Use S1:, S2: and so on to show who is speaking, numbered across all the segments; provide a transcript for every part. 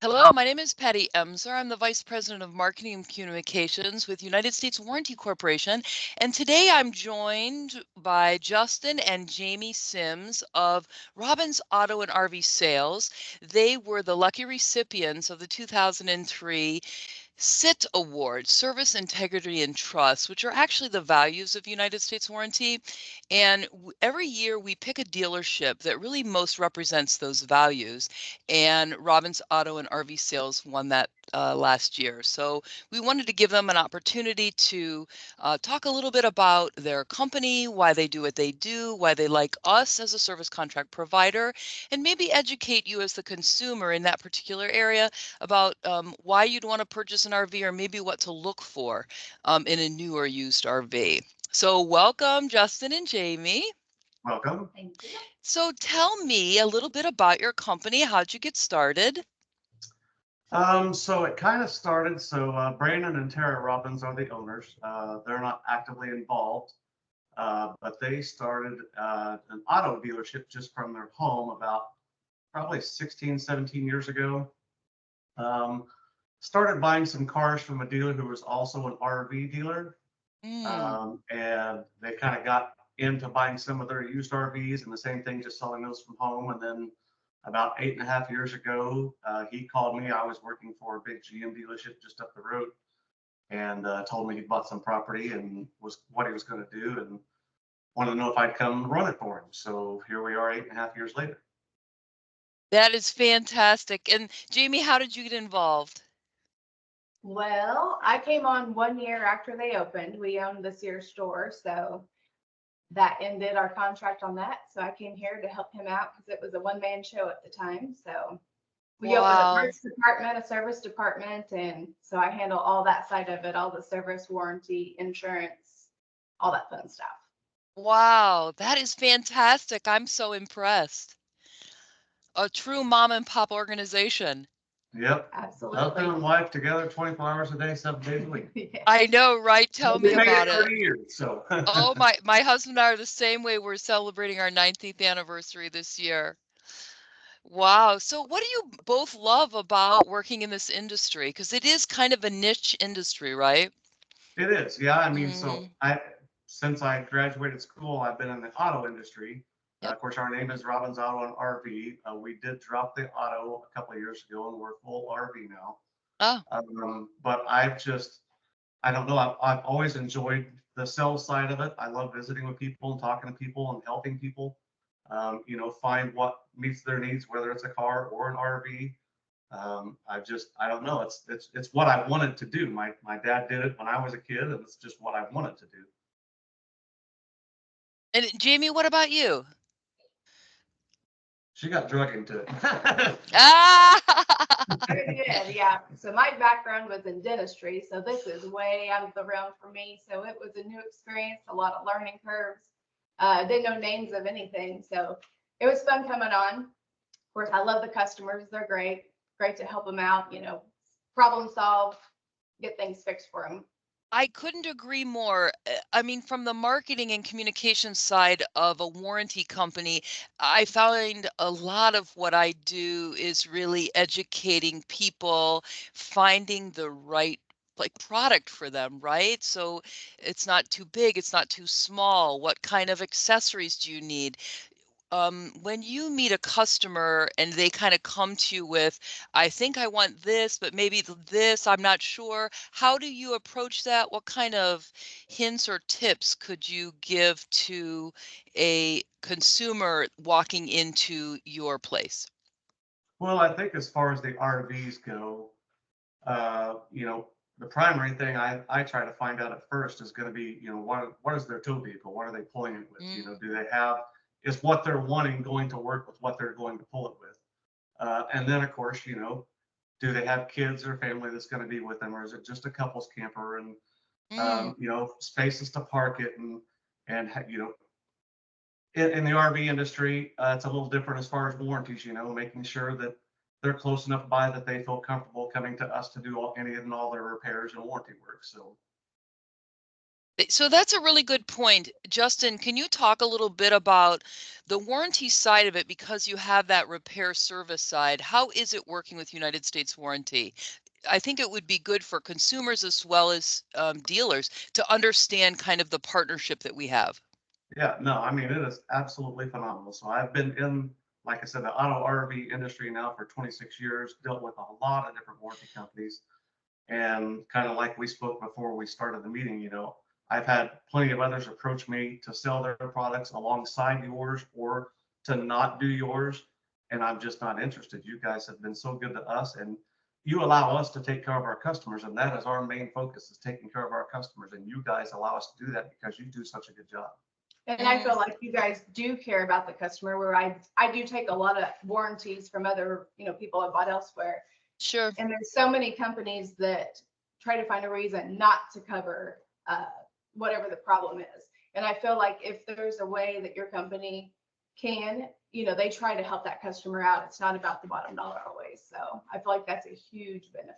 S1: Hello, my name is Patty Emser. I'm the Vice President of Marketing and Communications with United States Warranty Corporation. And today I'm joined by Justin and Jaime Sims of Robbins Auto and RV Sales. They were the lucky recipients of the 2003 SIT Award, Service, Integrity, and Trust, which are actually the values of United States Warranty. And every year we pick a dealership that really most represents those values. And Robbins Auto and RV Sales won that last year. So we wanted to give them an opportunity to talk a little bit about their company, why they do what they do, why they like us as a service contract provider, and maybe educate you as the consumer in that particular area about why you'd want to purchase an RV or maybe what to look for in a new or used RV. So welcome, Justin and Jaime.
S2: Welcome.
S3: Thank you.
S1: So tell me a little bit about your company. How'd you get started?
S2: So it kind of started. Brandon and Tara Robbins are the owners. They're not actively involved, but they started an auto dealership just from their home about probably 16, 17 years ago. Um, Started buying some cars from a dealer who was also an RV dealer.
S1: Mm.
S2: And they kind of got into buying some of their used RVs and the same thing, just selling those from home. And then about 8.5 years ago, he called me. I was working for a big GM dealership just up the road, and told me he'd bought some property and was what he was going to do, and wanted to know if I'd come run it for him. So here we are, 8.5 years later.
S1: That is fantastic. And Jaime, how did you get involved?
S3: Well, I came on 1 year after they opened. We owned the Sears store, so that ended our contract on that. So I came here to help him out because it was a one-man show at the time. So we opened a
S1: Wow.
S3: parts department, a service department, and so I handle all that side of it, all the service, warranty, insurance, all that fun stuff.
S1: Wow, that is fantastic. I'm so impressed. A true mom and pop organization.
S2: Yep. Husband
S3: Absolutely.
S2: and wife together 24 hours a day, 7 days a week.
S3: Yeah.
S1: I know, right? Tell
S2: We
S1: me
S2: made it
S1: about it.
S2: 30 years. So
S1: Oh, my husband and I are the same way. We're celebrating our 19th anniversary this year. Wow. So what do you both love about working in this industry? Because it is kind of a niche industry, right?
S2: it is. Yeah. I mean,
S1: Mm,
S2: since I graduated school, I've been in the auto industry.
S1: yep.
S2: Of course, our name is Robbins Auto and RV. We did drop the auto a couple of years ago, and we're full RV now.
S1: Oh,
S2: But I don't know, I've always enjoyed the sales side of it. I love visiting with people and talking to people and helping people, find what meets their needs, whether it's a car or an RV. I don't know. It's what I wanted to do. My dad did it when I was a kid, and it's just what I wanted to do.
S1: and Jamie, what about you?
S2: She got drug into it.
S1: Ah,
S3: I did, yeah. So my background was in dentistry, so this is way out of the realm for me. So it was a new experience, a lot of learning curves. Didn't know names of anything, so it was fun coming on. Of course, I love the customers; they're great. Great to help them out. Problem solve, get things fixed for them.
S1: I couldn't agree more. I mean, from the marketing and communication side of a warranty company, I find a lot of what I do is really educating people, finding the right like product for them, right? So it's not too big, it's not too small. What kind of accessories do you need? When you meet a customer and they kind of come to you with, I think I want this, but maybe this, I'm not sure. How do you approach that? What kind of hints or tips could you give to a consumer walking into your place?
S2: Well, I think as far as the RVs go, the primary thing I try to find out at first is going to be, what is their tow vehicle? What are they pulling it with?
S1: Mm,
S2: Do they have, is what they're wanting going to work with what they're going to pull it with? And then, of course, do they have kids or family that's going to be with them, or is it just a couple's camper and,
S1: mm.
S2: spaces to park it and in the RV industry, it's a little different as far as warranties, making sure that they're close enough by that they feel comfortable coming to us to do any and all their repairs and warranty work. So
S1: So that's a really good point. Justin, can you talk a little bit about the warranty side of it because you have that repair service side? How is it working with United States Warranty? I think it would be good for consumers as well as dealers to understand kind of the partnership that we have.
S2: Yeah, no, I mean, it is absolutely phenomenal. So I've been in, like I said, the auto RV industry now for 26 years, dealt with a lot of different warranty companies. And kind of like we spoke before we started the meeting, I've had plenty of others approach me to sell their products alongside yours or to not do yours. And I'm just not interested. You guys have been so good to us, and you allow us to take care of our customers. And that is our main focus, is taking care of our customers. And you guys allow us to do that because you do such a good job.
S3: And I feel like you guys do care about the customer, where I do take a lot of warranties from other, people I bought elsewhere.
S1: Sure.
S3: And there's so many companies that try to find a reason not to cover whatever the problem is. And I feel like if there's a way that your company can, they try to help that customer out. It's not about the bottom dollar always. So I feel like that's a huge benefit.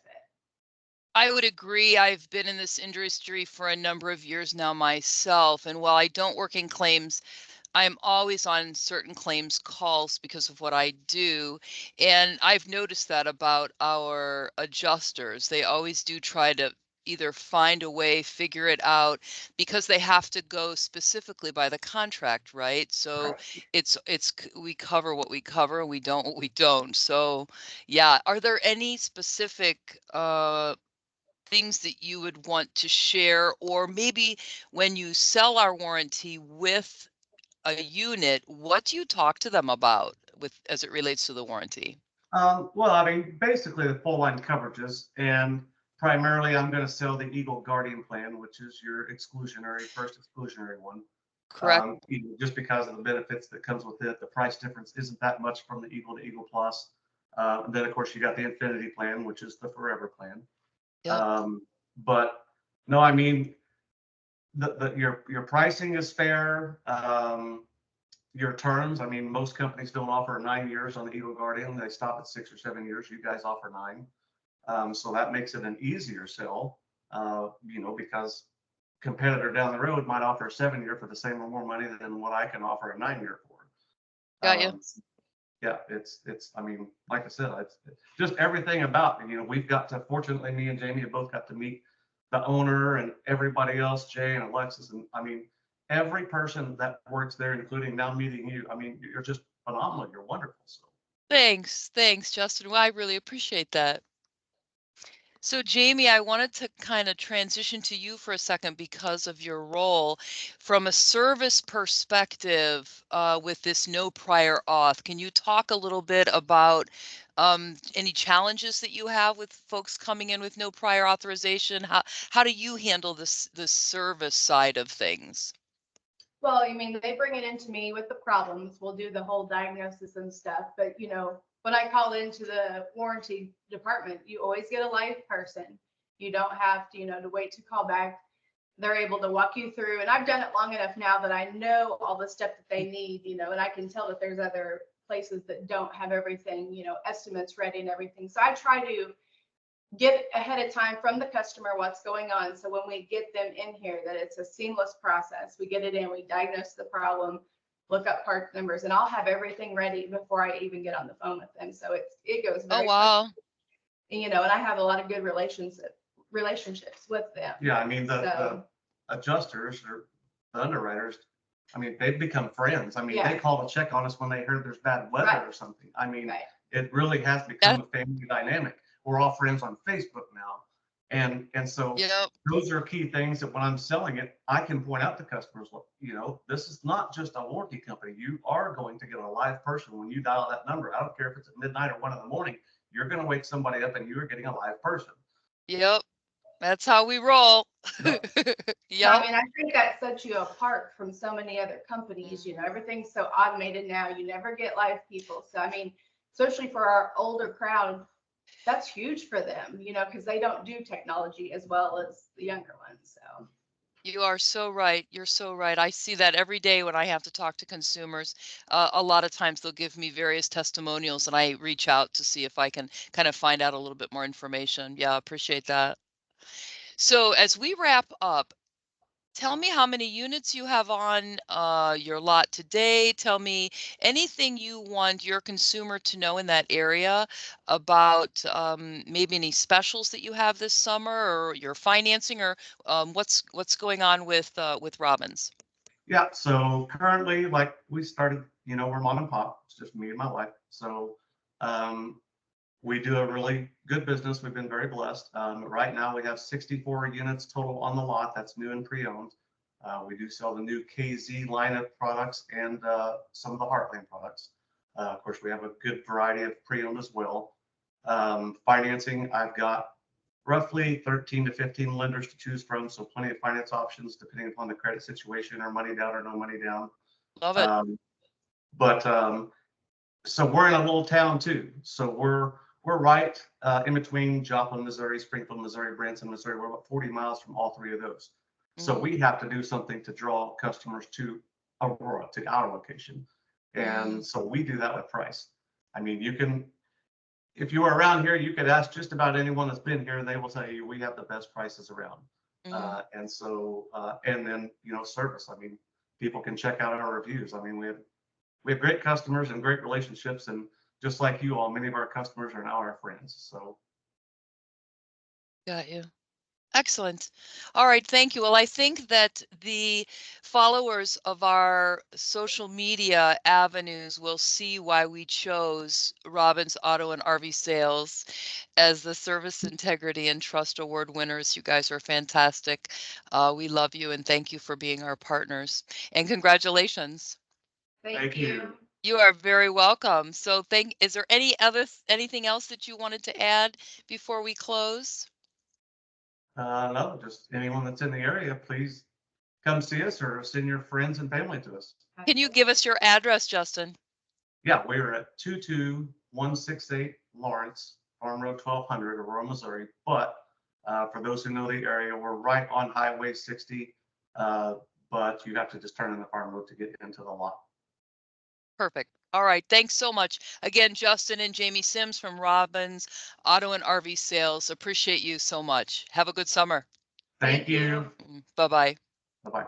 S1: I would agree. I've been in this industry for a number of years now myself. And while I don't work in claims, I'm always on certain claims calls because of what I do. And I've noticed that about our adjusters. They always do try to either find a way, figure it out, because they have to go specifically by the contract, right? So we cover what we cover and we don't what we don't. So yeah, are there any specific things that you would want to share, or maybe when you sell our warranty with a unit, what do you talk to them about with as it relates to the warranty?
S2: Well, I mean, basically the full line coverages, and primarily I'm going to sell the Eagle Guardian plan, which is your first exclusionary one.
S1: Correct.
S2: Just because of the benefits that comes with it, the price difference isn't that much from the Eagle to Eagle Plus. Then of course you got the Infinity plan, which is the forever plan.
S1: Yep.
S2: But no, I mean, your pricing is fair. Your terms, I mean, most companies don't offer 9 years on the Eagle Guardian. They stop at 6 or 7 years. You guys offer 9. So that makes it an easier sell, because competitor down the road might offer a 7-year for the same or more money than what I can offer a 9-year for.
S1: Got you.
S2: Yeah, I mean, like I said, it's just everything about, we've got to, fortunately, me and Jamie have both got to meet the owner and everybody else, Jay and Alexis. And I mean, every person that works there, including now meeting you, I mean, you're just phenomenal. You're wonderful. So
S1: Thanks, Justin. Well, I really appreciate that. So, Jamie, I wanted to kind of transition to you for a second because of your role from a service perspective with this no prior auth. Can you talk a little bit about any challenges that you have with folks coming in with no prior authorization? How do you handle this service side of things?
S3: Well, I mean, they bring it into me with the problems. We'll do the whole diagnosis and stuff. But, when I call into the warranty department, you always get a live person. You don't have to, to wait to call back. They're able to walk you through. And I've done it long enough now that I know all the stuff that they need, and I can tell that there's other places that don't have everything, estimates ready and everything. So I try to get ahead of time from the customer what's going on. So when we get them in here, that it's a seamless process. We get it in, we diagnose the problem, look up part numbers, and I'll have everything ready before I even get on the phone with them. So it goes very
S1: Oh, wow.
S3: quickly, and I have a lot of good relationships with them.
S2: yeah, I mean, the adjusters or the underwriters, I mean, they've become friends. I mean, they call to check on us when they heard there's bad weather or something. I mean, it really has become a family dynamic. We're all friends on Facebook now. And so those are key things that when I'm selling it, I can point out to customers, look, this is not just a warranty company. You are going to get a live person when you dial that number. I don't care if it's at midnight or 1 a.m. You're going to wake somebody up and you are getting a live person.
S1: Yep. That's how we roll.
S3: Yeah. I mean, I think that sets you apart from so many other companies. Everything's so automated now. You never get live people. So, I mean, especially for our older crowd, that's huge for them, because they don't do technology as well as the younger ones. So
S1: you are so right. You're so right. I see that every day when I have to talk to consumers. A lot of times they'll give me various testimonials and I reach out to see if I can kind of find out a little bit more information. Yeah, appreciate that. So as we wrap up, Tell me how many units you have on your lot today. Tell me anything you want your consumer to know in that area about maybe any specials that you have this summer, or your financing, or what's going on with Robbins.
S2: Yeah, so currently, like we started, we're mom and pop. It's just me and my wife. So um, we do a really good business. We've been very blessed. Right now, we have 64 units total on the lot. That's new and pre-owned. We do sell the new KZ line of products and some of the Heartland products. Of course, we have a good variety of pre-owned as well. Financing, I've got roughly 13 to 15 lenders to choose from, so plenty of finance options depending upon the credit situation, or money down or no money down.
S1: Love it.
S2: But so we're in a little town too. So we're right in between Joplin, Missouri, Springfield, Missouri, Branson, Missouri. We're about 40 miles from all three of those. So we have to do something to draw customers to Aurora, to our location. And so we do that with price. I mean, you can, if you are around here, you could ask just about anyone that's been here, and they will tell you we have the best prices around. And so, and then, service. I mean, people can check out our reviews. I mean, we have great customers and great relationships, and just like you all, many of our customers are now our friends. So,
S1: Got you. Excellent. All right, thank you. Well, I think that the followers of our social media avenues will see why we chose Robbins Auto and RV Sales as the Service Integrity and Trust Award winners. You guys are fantastic. We love you, and thank you for being our partners. And congratulations.
S3: Thank you.
S1: You are very welcome. So is there anything else that you wanted to add before we close?
S2: no, just anyone that's in the area, please come see us or send your friends and family to us.
S1: Can you give us your address, Justin?
S2: Yeah, we're at 22168 Lawrence, Farm Road 1200, Aurora, Missouri. But for those who know the area, we're right on Highway 60, but you have to just turn in the farm road to get into the lot.
S1: Perfect. All right. Thanks so much. Again, Justin and Jaime Sims from Robbins Auto and RV Sales. Appreciate you so much. Have a good summer.
S2: Thank you.
S1: Bye-bye.
S2: Bye-bye.